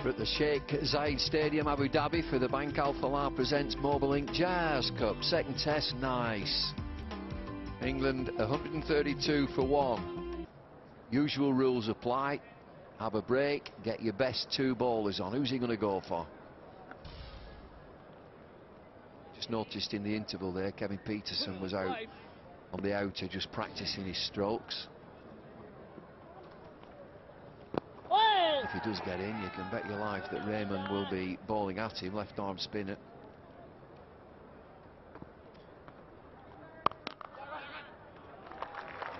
We're at the Sheikh Zayed Stadium, Abu Dhabi, for the Bank Al Fallah presents Mobilink Jazz Cup. Second test, nice. England 132 for 1. Usual rules apply. Have a break, get your best 2 bowlers on. Who's he going to go for? Just noticed in the interval there, Kevin Pietersen was out on the outer just practicing his strokes. If he does get in, you can bet your life that Raymond will be bowling at him, left arm spinner.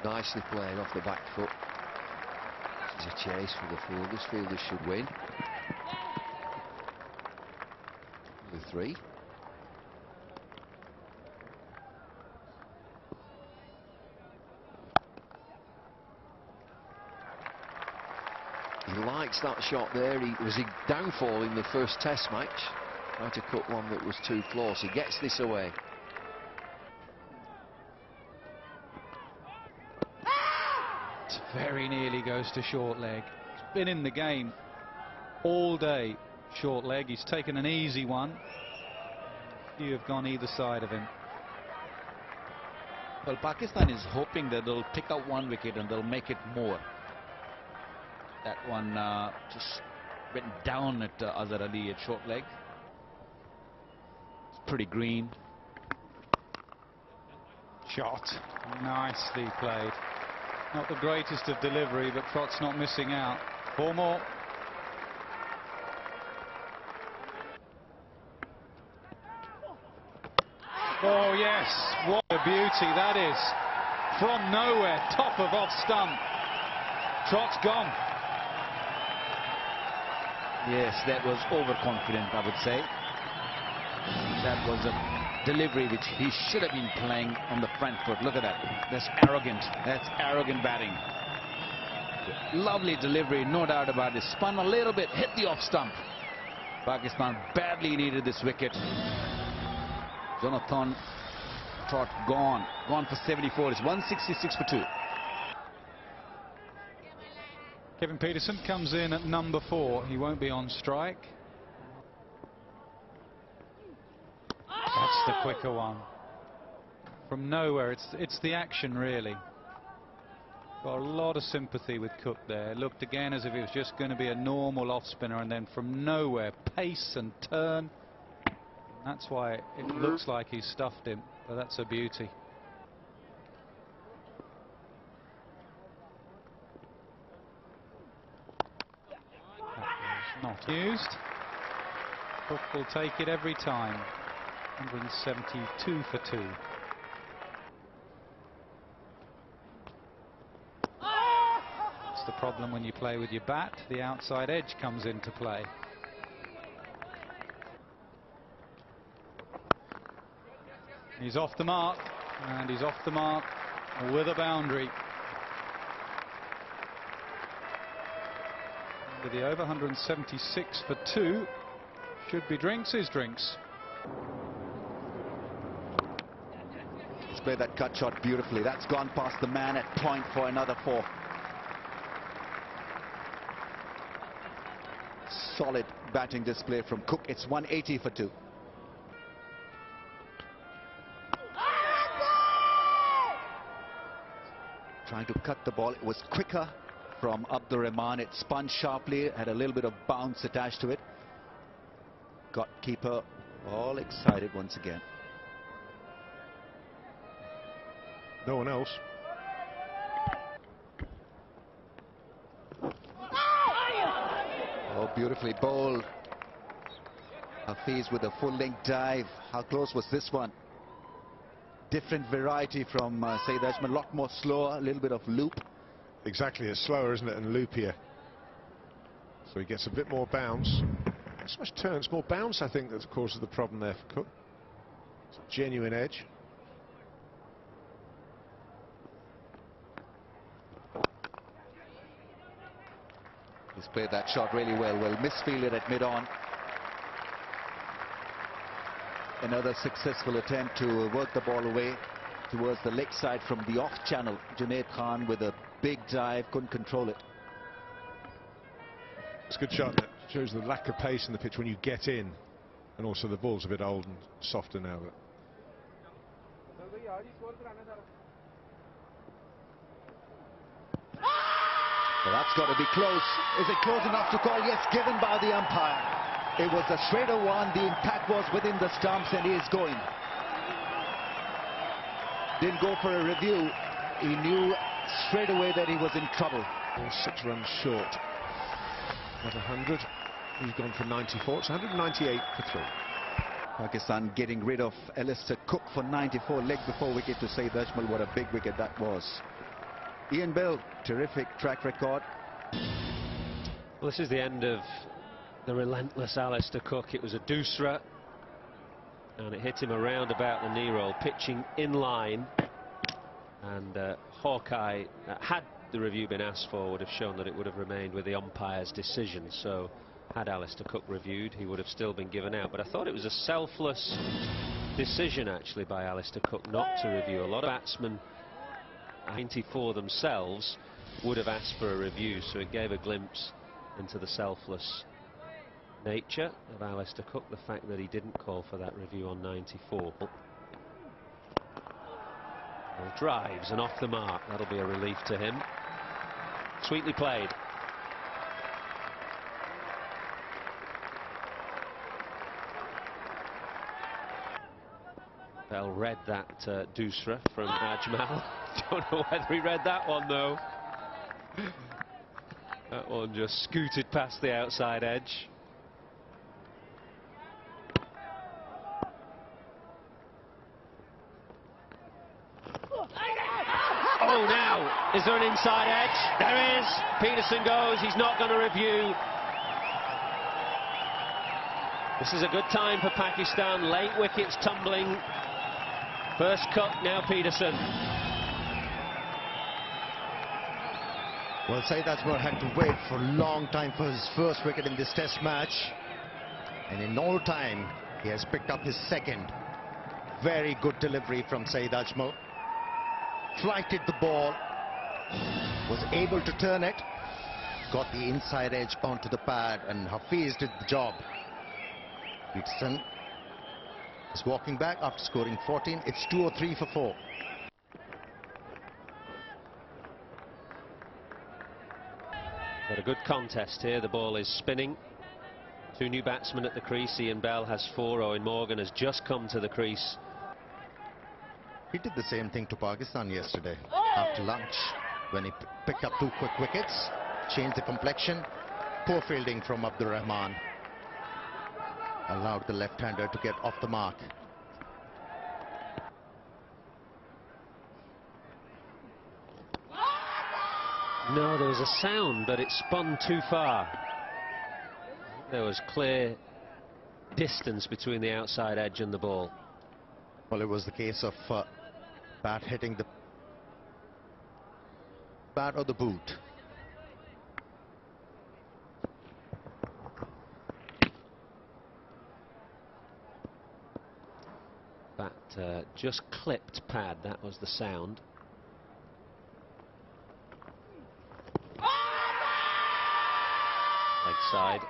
Nicely played off the back foot. This is a chase for the fielders. Fielders should win. The 3. He likes that shot there. He was a downfall in the first test match. Tried to cut one that was too close. He gets this away. It very nearly goes to short leg. He's been in the game all day. Short leg. He's taken an easy one. Few have gone either side of him. Well, Pakistan is hoping that they'll pick up 1 wicket and they'll make it more. That one just went down at Azhar Ali at short leg. It's pretty green. Shot. Nicely played. Not the greatest of delivery, but Trott's not missing out. 4 more. Oh yes, what a beauty that is. From nowhere, top of off stump. Trott's gone. Yes, that was overconfident, I would say. That was a delivery which he should have been playing on the front foot. Look at that. That's arrogant. That's arrogant batting. Lovely delivery, no doubt about it. Spun a little bit, hit the off stump. Pakistan badly needed this wicket. Jonathan Trott gone. Gone for 74. It's 166 for 2. Kevin Pietersen comes in at number 4. He won't be on strike. That's the quicker one. From nowhere, it's the action really. Got a lot of sympathy with Cook there. Looked again as if it was just going to be a normal off spinner, and then from nowhere, pace and turn. And that's why it looks like he's stuffed him, but that's a beauty. Not used. Cook will take it every time. 172 for 2. That's the problem when you play with your bat. The outside edge comes into play. He's off the mark, and he's off the mark with a boundary. With the over, 176 for 2. Should be drinks is drinks. He's played that cut shot beautifully. That's gone past the man at point for another 4. Solid batting display from Cook. It's 180 for 2. Trying to cut the ball. It was quicker from Abdur Rahman. It spun sharply, had a little bit of bounce attached to it. Got keeper all excited once again. No one else. Oh, beautifully bowled. Hafiz with a full length dive. How close was this one? Different variety from Saeed Ajmal. A lot more slower, a little bit of loop. Exactly, it's slower, isn't it, and loopier. So he gets a bit more bounce. Not so much turn, it's more bounce, I think, that's the cause of the problem there for Cook. It's a genuine edge. He's played that shot really well. Well, misfielded at mid-on. Another successful attempt to work the ball away towards the leg side from the off channel. Junaid Khan with a big dive, couldn't control it. It's a good shot. Shows the lack of pace in the pitch when you get in, and also the ball's a bit old and softer now. But well, that's got to be close. Is it close enough to call? Yes, given by the umpire. It was a straighter one. The impact was within the stumps, and he is going. Didn't go for a review. He knew straight away that he was in trouble. 6 runs short of 100. He's gone for 94. It's 198 for 3. Pakistan getting rid of Alistair Cook for 94, leg before wicket to Saeed Ajmal. What a big wicket that was. Ian Bell, terrific track record. Well, this is the end of the relentless Alistair Cook. It was a doosra, and it hit him around about the knee roll, pitching in line. And Hawkeye, had the review been asked for, would have shown that it would have remained with the umpire's decision. So had Alistair Cook reviewed, he would have still been given out. But I thought it was a selfless decision actually by Alistair Cook not to review. A lot of batsmen, 94 themselves, would have asked for a review, so it gave a glimpse into the selfless nature of Alistair Cook, the fact that he didn't call for that review on 94. Well, drives and off the mark, that'll be a relief to him. Sweetly played. Bell read that doosra from Ajmal. Don't know whether he read that one though. That one just scooted past the outside edge. Oh, now, is there an inside edge? There is. Peterson goes, he's not going to review. This is a good time for Pakistan. Late wickets tumbling. First cut, now Peterson. Well, Saeed Ajmal had to wait for a long time for his first wicket in this test match. And in no time, he has picked up his second. Very good delivery from Saeed Ajmal. Flighted the ball, was able to turn it, got the inside edge onto the pad, and Hafiz did the job. Peterson is walking back after scoring 14. It's 2 or 3 for 4. Got a good contest here. The ball is spinning. 2 new batsmen at the crease. Ian Bell has 4. Eoin Morgan has just come to the crease. He did the same thing to Pakistan yesterday after lunch when he picked up 2 quick wickets, changed the complexion. Poor fielding from Abdur Rahman. Allowed the left-hander to get off the mark. No, there was a sound, but it spun too far. There was clear distance between the outside edge and the ball. Well, it was the case of bat hitting the bat or the boot. Bat just clipped pad, that was the sound. Leg side.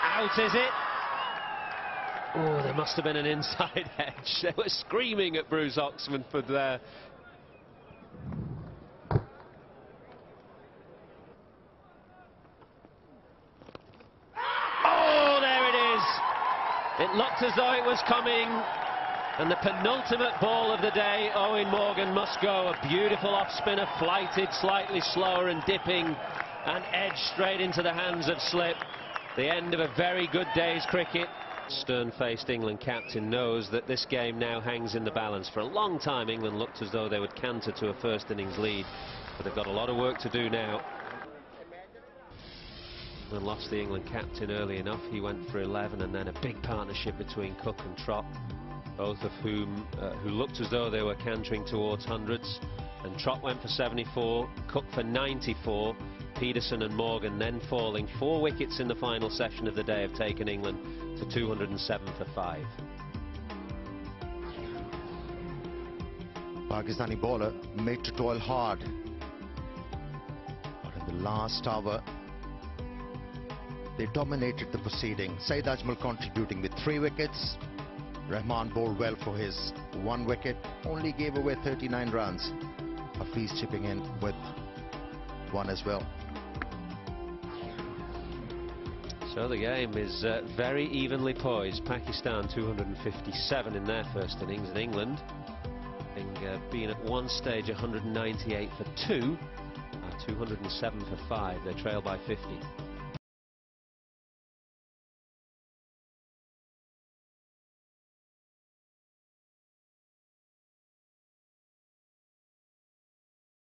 Out, is it? Oh, there must have been an inside edge. They were screaming at Bruce Oxmanford there. Oh, there it is. It looked as though it was coming. And the penultimate ball of the day, Eoin Morgan must go. A beautiful off-spinner, flighted slightly slower and dipping, and edged straight into the hands of Slip. The end of a very good day's cricket. Stern-faced England captain knows that this game now hangs in the balance. For a long time, England looked as though they would canter to a first innings lead, but they've got a lot of work to do now. England lost the England captain early enough. He went for 11, and then a big partnership between Cook and Trott, both of whom who looked as though they were cantering towards hundreds. And Trott went for 74, Cook for 94. Peterson and Morgan then falling. 4 wickets in the final session of the day have taken England to 207 for 5. Pakistani bowler made to toil hard. But in the last hour, they dominated the proceeding. Saeed Ajmal contributing with 3 wickets. Rahman bowled well for his 1 wicket, only gave away 39 runs. Hafiz chipping in with 1 as well. So the game is very evenly poised. Pakistan 257 in their first innings, and England, having been at one stage 198 for 2, 207 for 5. They trail by 50.